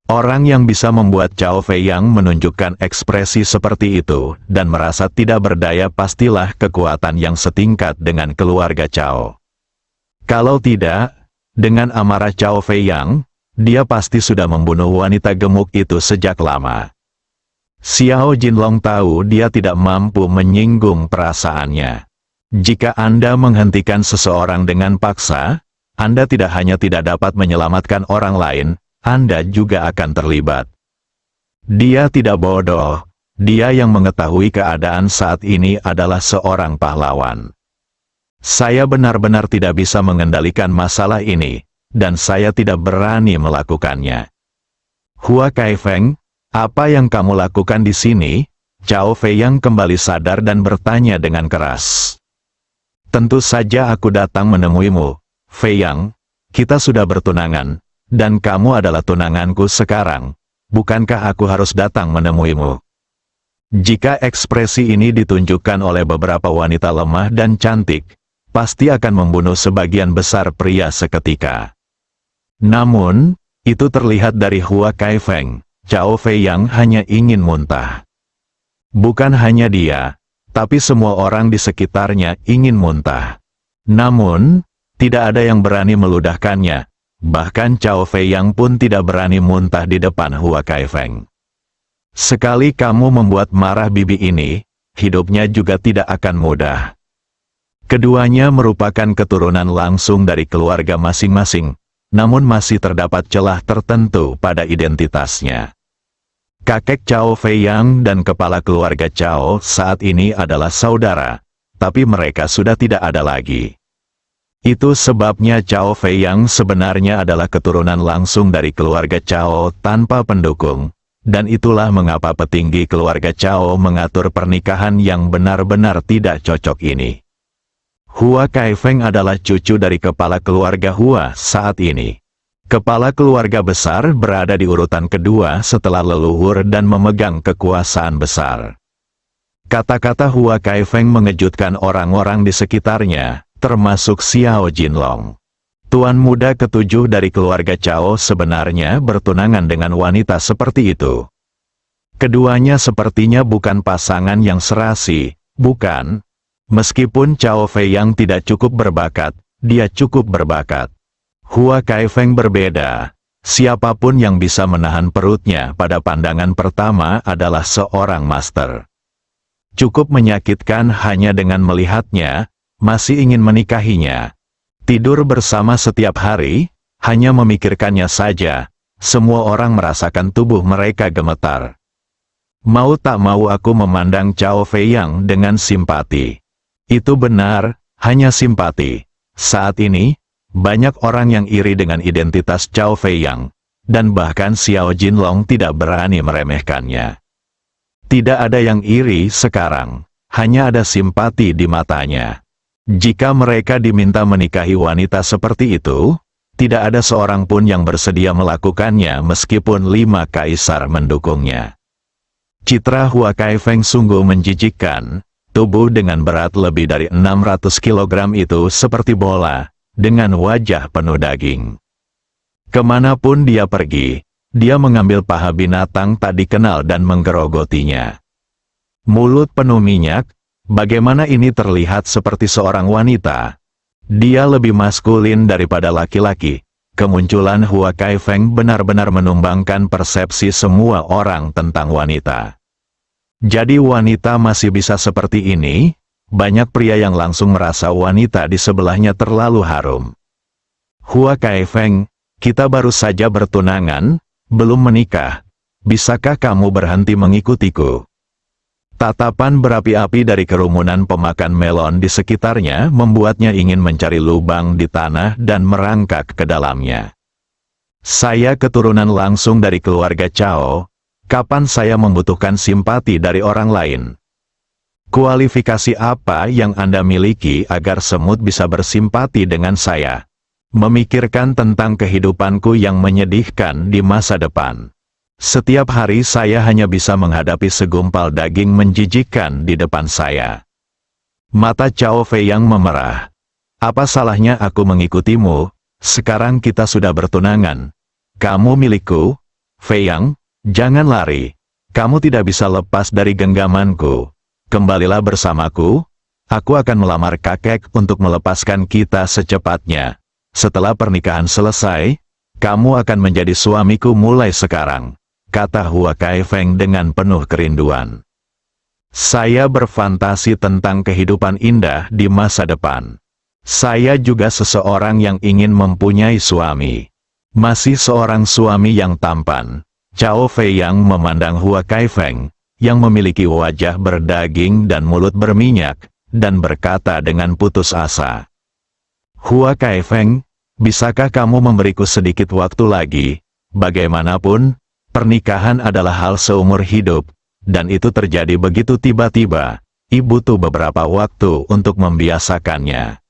Orang yang bisa membuat Cao Feiyang menunjukkan ekspresi seperti itu dan merasa tidak berdaya pastilah kekuatan yang setingkat dengan keluarga Cao. Kalau tidak, dengan amarah Cao Feiyang, dia pasti sudah membunuh wanita gemuk itu sejak lama. Xiao Jinlong tahu dia tidak mampu menyinggung perasaannya. Jika Anda menghentikan seseorang dengan paksa, Anda tidak hanya tidak dapat menyelamatkan orang lain, Anda juga akan terlibat. Dia tidak bodoh, dia yang mengetahui keadaan saat ini adalah seorang pahlawan. Saya benar-benar tidak bisa mengendalikan masalah ini, dan saya tidak berani melakukannya. Hua Kaifeng, apa yang kamu lakukan di sini? Cao Feiyang kembali sadar dan bertanya dengan keras. Tentu saja aku datang menemuimu, Feiyang. Kita sudah bertunangan, dan kamu adalah tunanganku sekarang. Bukankah aku harus datang menemuimu? Jika ekspresi ini ditunjukkan oleh beberapa wanita lemah dan cantik, pasti akan membunuh sebagian besar pria seketika. Namun, itu terlihat dari Hua Kaifeng. Cao Feiyang hanya ingin muntah. Bukan hanya dia, tapi semua orang di sekitarnya ingin muntah. Namun, tidak ada yang berani meludahkannya. Bahkan Cao Feiyang pun tidak berani muntah di depan Hua Kaifeng. Sekali kamu membuat marah bibi ini, hidupnya juga tidak akan mudah. Keduanya merupakan keturunan langsung dari keluarga masing-masing, namun masih terdapat celah tertentu pada identitasnya. Kakek Cao Feiyang dan kepala keluarga Cao saat ini adalah saudara, tapi mereka sudah tidak ada lagi. Itu sebabnya Cao Feiyang sebenarnya adalah keturunan langsung dari keluarga Cao tanpa pendukung, dan itulah mengapa petinggi keluarga Cao mengatur pernikahan yang benar-benar tidak cocok ini. Hua Kaifeng adalah cucu dari kepala keluarga Hua saat ini. Kepala keluarga besar berada di urutan kedua setelah leluhur dan memegang kekuasaan besar. Kata-kata Hua Kaifeng mengejutkan orang-orang di sekitarnya, termasuk Xiao Jinlong. Tuan muda ketujuh dari keluarga Cao sebenarnya bertunangan dengan wanita seperti itu. Keduanya sepertinya bukan pasangan yang serasi, bukan? Meskipun Cao Feiyang tidak cukup berbakat, dia cukup berbakat. Hua Kaifeng berbeda. Siapapun yang bisa menahan perutnya pada pandangan pertama adalah seorang master. Cukup menyakitkan hanya dengan melihatnya, masih ingin menikahinya. Tidur bersama setiap hari, hanya memikirkannya saja, semua orang merasakan tubuh mereka gemetar. Mau tak mau aku memandang Cao Feiyang dengan simpati. Itu benar, hanya simpati. Saat ini, banyak orang yang iri dengan identitas Cao Feiyang, dan bahkan Xiao Jinlong tidak berani meremehkannya. Tidak ada yang iri sekarang, hanya ada simpati di matanya. Jika mereka diminta menikahi wanita seperti itu, tidak ada seorang pun yang bersedia melakukannya meskipun 5 kaisar mendukungnya. Citra Hua Kaifeng sungguh menjijikkan, tubuh dengan berat lebih dari 600 kg itu seperti bola, dengan wajah penuh daging. Kemanapun dia pergi, dia mengambil paha binatang tak dikenal dan menggerogotinya. Mulut penuh minyak, bagaimana ini terlihat seperti seorang wanita? Dia lebih maskulin daripada laki-laki. Kemunculan Hua Kaifeng benar-benar menumbangkan persepsi semua orang tentang wanita. Jadi wanita masih bisa seperti ini? banyak pria yang langsung merasa wanita di sebelahnya terlalu harum. Hua Kaifeng, kita baru saja bertunangan, belum menikah. Bisakah kamu berhenti mengikutiku? Tatapan berapi-api dari kerumunan pemakan melon di sekitarnya membuatnya ingin mencari lubang di tanah dan merangkak ke dalamnya. Saya keturunan langsung dari keluarga Cao. Kapan saya membutuhkan simpati dari orang lain? Kualifikasi apa yang Anda miliki agar semut bisa bersimpati dengan saya? Memikirkan tentang kehidupanku yang menyedihkan di masa depan. Setiap hari saya hanya bisa menghadapi segumpal daging menjijikkan di depan saya. Mata Cao Feiyang memerah. Apa salahnya aku mengikutimu? Sekarang kita sudah bertunangan. Kamu milikku. Feiyang, jangan lari. Kamu tidak bisa lepas dari genggamanku. Kembalilah bersamaku. Aku akan melamar kakek untuk melepaskan kita secepatnya. Setelah pernikahan selesai, kamu akan menjadi suamiku mulai sekarang, kata Hua Kaifeng dengan penuh kerinduan. Saya berfantasi tentang kehidupan indah di masa depan. Saya juga seseorang yang ingin mempunyai suami. Masih seorang suami yang tampan. Cao Feiyang memandang Hua Kaifeng, yang memiliki wajah berdaging dan mulut berminyak, dan berkata dengan putus asa. Hua Kaifeng, bisakah kamu memberiku sedikit waktu lagi? Bagaimanapun, pernikahan adalah hal seumur hidup, dan itu terjadi begitu tiba-tiba. Ibu butuh beberapa waktu untuk membiasakannya.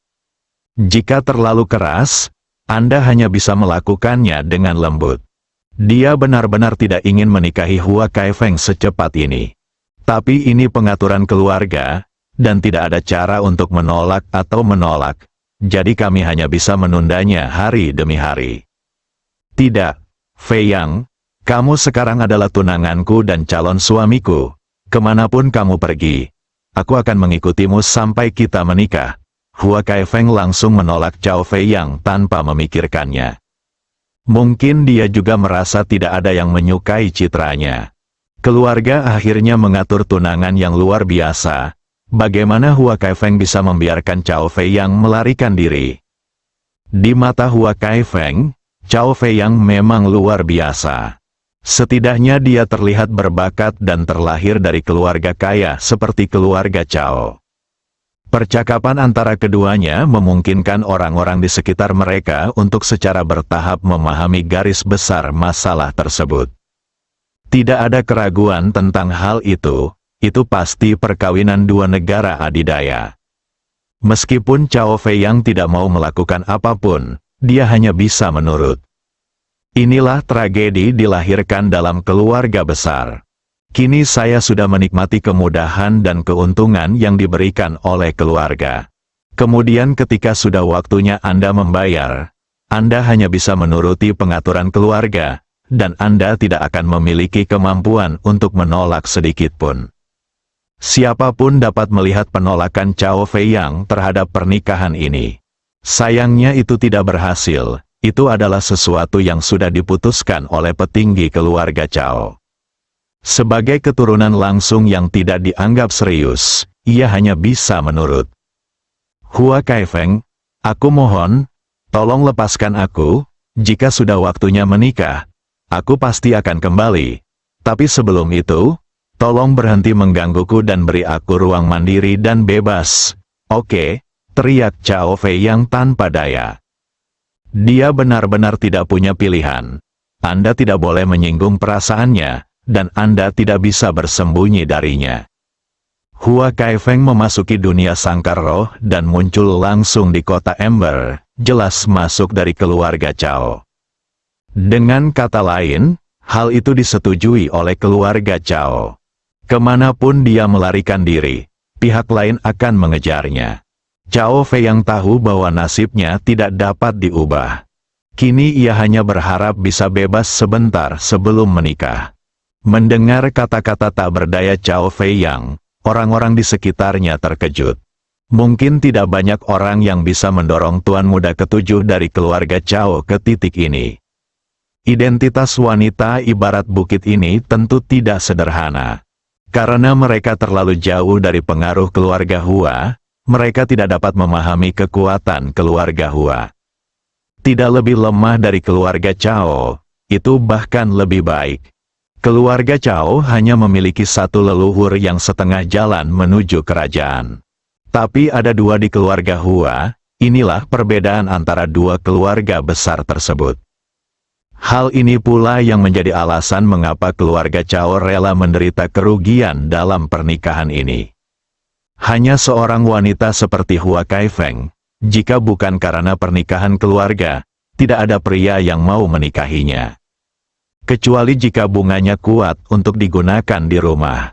Jika terlalu keras, Anda hanya bisa melakukannya dengan lembut. Dia benar-benar tidak ingin menikahi Hua Kaifeng secepat ini. Tapi ini pengaturan keluarga, dan tidak ada cara untuk menolak atau menolak. Jadi kami hanya bisa menundanya hari demi hari. Tidak, Feiyang, kamu sekarang adalah tunanganku dan calon suamiku. Kemanapun kamu pergi, aku akan mengikutimu sampai kita menikah. Hua Kaifeng langsung menolak Cao Feiyang tanpa memikirkannya. Mungkin dia juga merasa tidak ada yang menyukai citranya. Keluarga akhirnya mengatur tunangan yang luar biasa. Bagaimana Hua Kaifeng bisa membiarkan Cao Feiyang melarikan diri? Di mata Hua Kaifeng, Cao Feiyang memang luar biasa. Setidaknya dia terlihat berbakat dan terlahir dari keluarga kaya seperti keluarga Cao. Percakapan antara keduanya memungkinkan orang-orang di sekitar mereka untuk secara bertahap memahami garis besar masalah tersebut. Tidak ada keraguan tentang hal itu pasti perkawinan dua negara adidaya. Meskipun Cao Feiyang tidak mau melakukan apapun, dia hanya bisa menurut. Inilah tragedi dilahirkan dalam keluarga besar. Kini saya sudah menikmati kemudahan dan keuntungan yang diberikan oleh keluarga. Kemudian ketika sudah waktunya Anda membayar, Anda hanya bisa menuruti pengaturan keluarga, dan Anda tidak akan memiliki kemampuan untuk menolak sedikitpun. Siapapun dapat melihat penolakan Cao Feiyang terhadap pernikahan ini. Sayangnya itu tidak berhasil, itu adalah sesuatu yang sudah diputuskan oleh petinggi keluarga Cao. Sebagai keturunan langsung yang tidak dianggap serius, ia hanya bisa menurut. Hua Kaifeng, aku mohon, tolong lepaskan aku, jika sudah waktunya menikah, aku pasti akan kembali. Tapi sebelum itu, tolong berhenti menggangguku dan beri aku ruang mandiri dan bebas. Oke, teriak Cao Feiyang tanpa daya. Dia benar-benar tidak punya pilihan. Anda tidak boleh menyinggung perasaannya, dan Anda tidak bisa bersembunyi darinya. Hua Kaifeng memasuki dunia sangkar roh dan muncul langsung di kota Ember, jelas masuk dari keluarga Cao. Dengan kata lain, hal itu disetujui oleh keluarga Cao. Kemanapun dia melarikan diri, pihak lain akan mengejarnya. Cao Feiyang tahu bahwa nasibnya tidak dapat diubah. Kini ia hanya berharap bisa bebas sebentar sebelum menikah. Mendengar kata-kata tak berdaya Cao Feiyang, orang-orang di sekitarnya terkejut. Mungkin tidak banyak orang yang bisa mendorong tuan muda ketujuh dari keluarga Cao ke titik ini. Identitas wanita ibarat bukit ini tentu tidak sederhana. Karena mereka terlalu jauh dari pengaruh keluarga Hua, mereka tidak dapat memahami kekuatan keluarga Hua. Tidak lebih lemah dari keluarga Cao, itu bahkan lebih baik. Keluarga Cao hanya memiliki satu leluhur yang setengah jalan menuju kerajaan. Tapi ada dua di keluarga Hua, inilah perbedaan antara dua keluarga besar tersebut. Hal ini pula yang menjadi alasan mengapa keluarga Cao rela menderita kerugian dalam pernikahan ini. Hanya seorang wanita seperti Hua Kaifeng, jika bukan karena pernikahan keluarga, tidak ada pria yang mau menikahinya. Kecuali jika bunganya kuat untuk digunakan di rumah.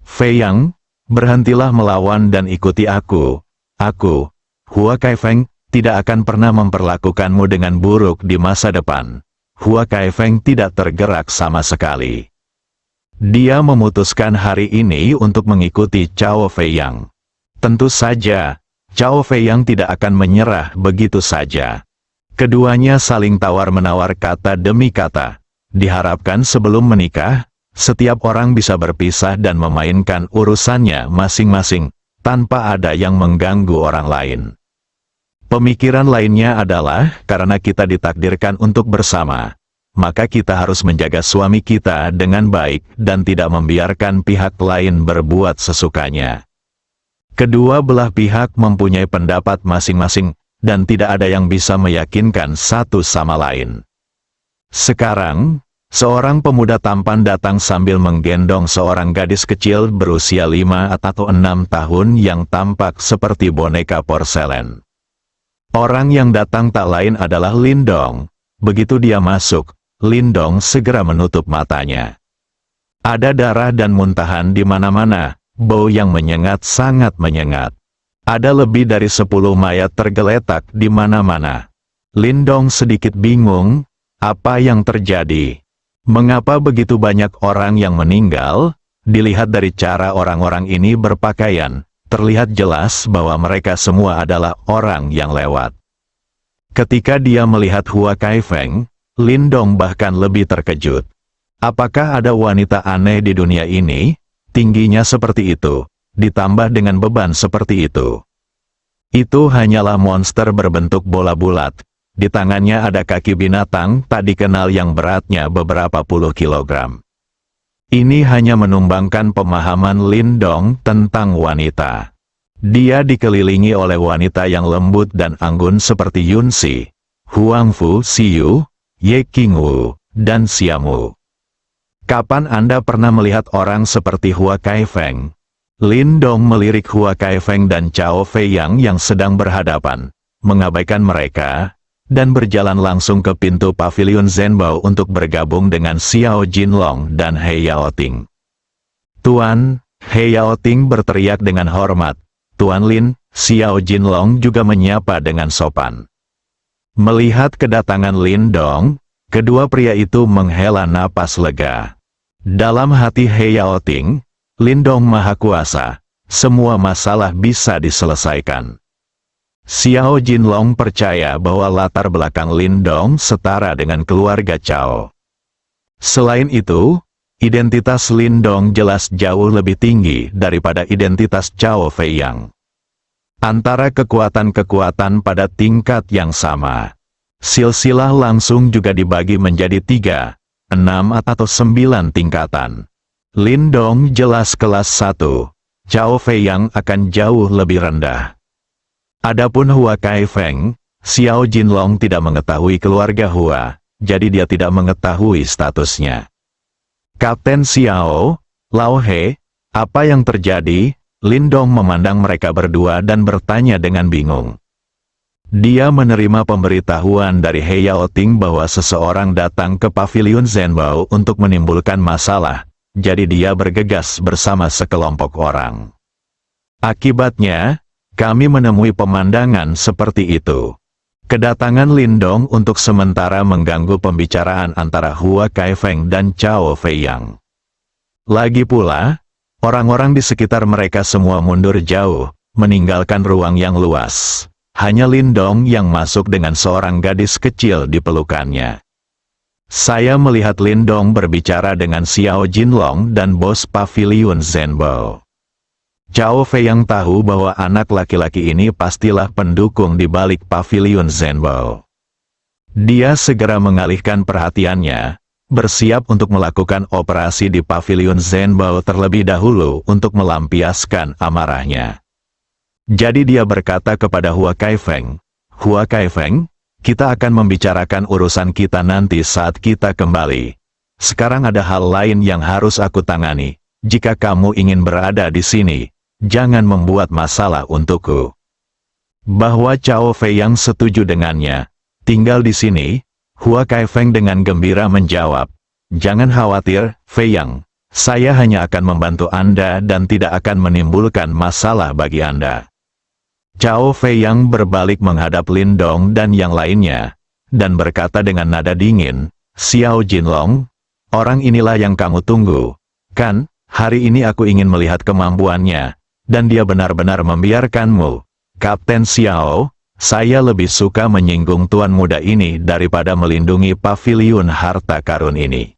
Fei Yang, berhentilah melawan dan ikuti aku. Aku, Hua Kaifeng, tidak akan pernah memperlakukanmu dengan buruk di masa depan. Hua Kaifeng tidak tergerak sama sekali. Dia memutuskan hari ini untuk mengikuti Cao Fei Yang. Tentu saja, Cao Fei Yang tidak akan menyerah begitu saja. Keduanya saling tawar-menawar kata demi kata. Diharapkan sebelum menikah, setiap orang bisa berpisah dan memainkan urusannya masing-masing, tanpa ada yang mengganggu orang lain. Pemikiran lainnya adalah, karena kita ditakdirkan untuk bersama, maka kita harus menjaga suami kita dengan baik dan tidak membiarkan pihak lain berbuat sesukanya. Kedua belah pihak mempunyai pendapat masing-masing, dan tidak ada yang bisa meyakinkan satu sama lain. Sekarang, seorang pemuda tampan datang sambil menggendong seorang gadis kecil berusia 5 atau 6 tahun yang tampak seperti boneka porselen. Orang yang datang tak lain adalah Lindong. Begitu dia masuk, Lindong segera menutup matanya. Ada darah dan muntahan di mana-mana, bau yang menyengat sangat menyengat. Ada lebih dari 10 mayat tergeletak di mana-mana. Lindong sedikit bingung, apa yang terjadi? Mengapa begitu banyak orang yang meninggal? Dilihat dari cara orang-orang ini berpakaian, terlihat jelas bahwa mereka semua adalah orang yang lewat. Ketika dia melihat Hua Kaifeng, Lindong bahkan lebih terkejut. Apakah ada wanita aneh di dunia ini? Tingginya seperti itu, ditambah dengan beban seperti itu. Itu hanyalah monster berbentuk bola bulat. Di tangannya ada kaki binatang tak dikenal yang beratnya beberapa puluh kilogram. Ini hanya menumbangkan pemahaman Lindong tentang wanita. Dia dikelilingi oleh wanita yang lembut dan anggun seperti Yunxi, Huangfu Xiu, Ye Qingwu, dan Xiamu. Kapan Anda pernah melihat orang seperti Hua Kaifeng? Lindong melirik Hua Kaifeng dan Cao Fei yang sedang berhadapan, mengabaikan mereka, dan berjalan langsung ke pintu pavilion Zhenbao untuk bergabung dengan Xiao Jinlong dan He Yaoting. Tuan, He Yaoting berteriak dengan hormat. Tuan Lin, Xiao Jinlong juga menyapa dengan sopan. Melihat kedatangan Lindong, kedua pria itu menghela napas lega. Dalam hati He Yaoting, Lindong Maha Kuasa, semua masalah bisa diselesaikan. Xiao Jinlong percaya bahwa latar belakang Lindong setara dengan keluarga Cao. Selain itu, identitas Lindong jelas jauh lebih tinggi daripada identitas Cao Fei Yang. Antara kekuatan-kekuatan pada tingkat yang sama, silsilah langsung juga dibagi menjadi 3, 6 atau 9 tingkatan. Lindong jelas kelas 1, Cao Fei Yang akan jauh lebih rendah. Adapun Hua Kaifeng, Xiao Jinlong tidak mengetahui keluarga Hua, jadi dia tidak mengetahui statusnya. Kapten Xiao, Lao He, apa yang terjadi? Lindong memandang mereka berdua dan bertanya dengan bingung. Dia menerima pemberitahuan dari He Yaoting bahwa seseorang datang ke pavilion Zhenbao untuk menimbulkan masalah, jadi dia bergegas bersama sekelompok orang. Akibatnya, kami menemui pemandangan seperti itu. Kedatangan Lindong untuk sementara mengganggu pembicaraan antara Hua Kaifeng dan Cao Fei Yang. Lagi pula, orang-orang di sekitar mereka semua mundur jauh, meninggalkan ruang yang luas. Hanya Lindong yang masuk dengan seorang gadis kecil di pelukannya. Saya melihat Lindong berbicara dengan Xiao Jinlong dan bos pavilion Zhenbo. Cao Fei yang tahu bahwa anak laki-laki ini pastilah pendukung di balik pavilion Zhenbo. Dia segera mengalihkan perhatiannya, bersiap untuk melakukan operasi di pavilion Zhenbo terlebih dahulu untuk melampiaskan amarahnya. Jadi dia berkata kepada Hua Kaifeng, "Hua Kaifeng, kita akan membicarakan urusan kita nanti saat kita kembali. Sekarang ada hal lain yang harus aku tangani. Jika kamu ingin berada di sini, jangan membuat masalah untukku." Bahwa Cao Fei yang setuju dengannya, tinggal di sini, Hua Kaifeng dengan gembira menjawab, "Jangan khawatir, Fei Yang. Saya hanya akan membantu Anda dan tidak akan menimbulkan masalah bagi Anda." Cao Fei yang berbalik menghadap Lindong dan yang lainnya, dan berkata dengan nada dingin, "Xiao Jinlong, orang inilah yang kamu tunggu, kan? Hari ini aku ingin melihat kemampuannya, dan dia benar-benar membiarkanmu. Kapten Xiao, saya lebih suka menyinggung tuan muda ini daripada melindungi pavilion harta karun ini."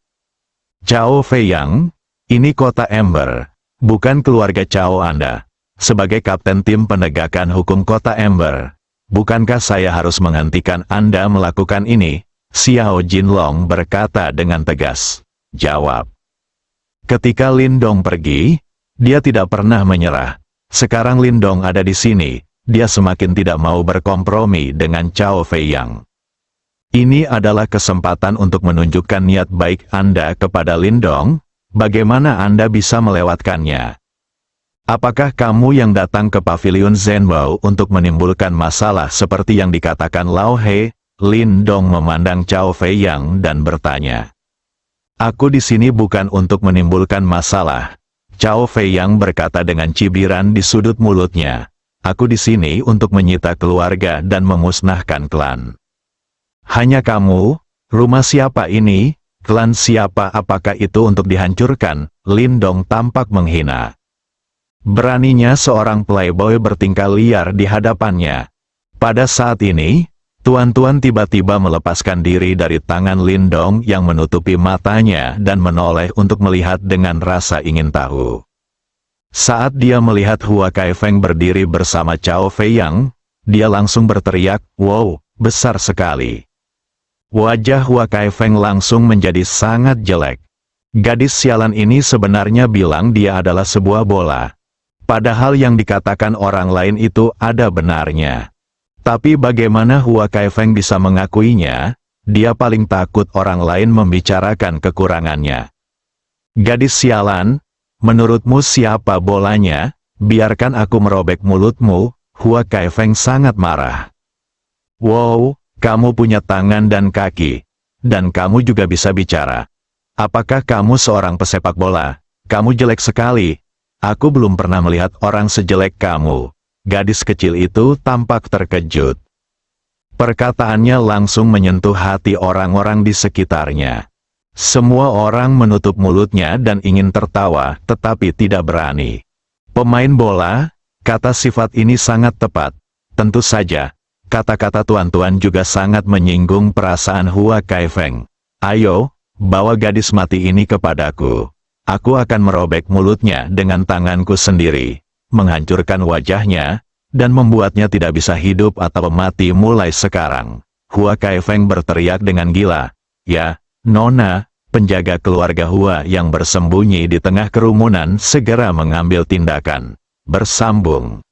Cao Fei Yang, ini kota Ember, bukan keluarga Cao Anda. Sebagai kapten tim penegakan hukum kota Ember, bukankah saya harus menghentikan Anda melakukan ini? Xiao Jinlong berkata dengan tegas. Jawab. Ketika Lindong pergi, dia tidak pernah menyerah. Sekarang Lindong ada di sini, dia semakin tidak mau berkompromi dengan Cao Fei Yang. Ini adalah kesempatan untuk menunjukkan niat baik Anda kepada Lindong. Bagaimana Anda bisa melewatkannya? Apakah kamu yang datang ke pavilion Zhenbo untuk menimbulkan masalah seperti yang dikatakan Lao He? Lindong memandang Cao Fei Yang dan bertanya. "Aku di sini bukan untuk menimbulkan masalah." Cao Fei Yang berkata dengan cibiran di sudut mulutnya. "Aku di sini untuk menyita keluarga dan memusnahkan klan." "Hanya kamu? Rumah siapa ini? Klan siapa? Apakah itu untuk dihancurkan?" Lindong tampak menghina. Beraninya seorang playboy bertingkah liar di hadapannya. Pada saat ini, Tuan-tuan tiba-tiba melepaskan diri dari tangan Lindong yang menutupi matanya dan menoleh untuk melihat dengan rasa ingin tahu. Saat dia melihat Hua Kaifeng berdiri bersama Cao Fei Yang, dia langsung berteriak, "Wow, besar sekali." Wajah Hua Kaifeng langsung menjadi sangat jelek. Gadis sialan ini sebenarnya bilang dia adalah sebuah bola. Padahal yang dikatakan orang lain itu ada benarnya. Tapi bagaimana Hua Kaifeng bisa mengakuinya? Dia paling takut orang lain membicarakan kekurangannya. "Gadis sialan, menurutmu siapa bolanya? Biarkan aku merobek mulutmu." Hua Kaifeng sangat marah. "Wow, kamu punya tangan dan kaki. Dan kamu juga bisa bicara. Apakah kamu seorang pesepak bola? Kamu jelek sekali. Aku belum pernah melihat orang sejelek kamu." Gadis kecil itu tampak terkejut. Perkataannya langsung menyentuh hati orang-orang di sekitarnya. Semua orang menutup mulutnya dan ingin tertawa, tetapi tidak berani. "Pemain bola," kata sifat ini sangat tepat. Tentu saja, kata-kata tuan-tuan juga sangat menyinggung perasaan Hua Kaifeng. "Ayo, bawa gadis mati ini kepadaku. Aku akan merobek mulutnya dengan tanganku sendiri, menghancurkan wajahnya, dan membuatnya tidak bisa hidup atau mati mulai sekarang." Hua Kaifeng berteriak dengan gila. "Ya, Nona." Penjaga keluarga Hua yang bersembunyi di tengah kerumunan segera mengambil tindakan. Bersambung.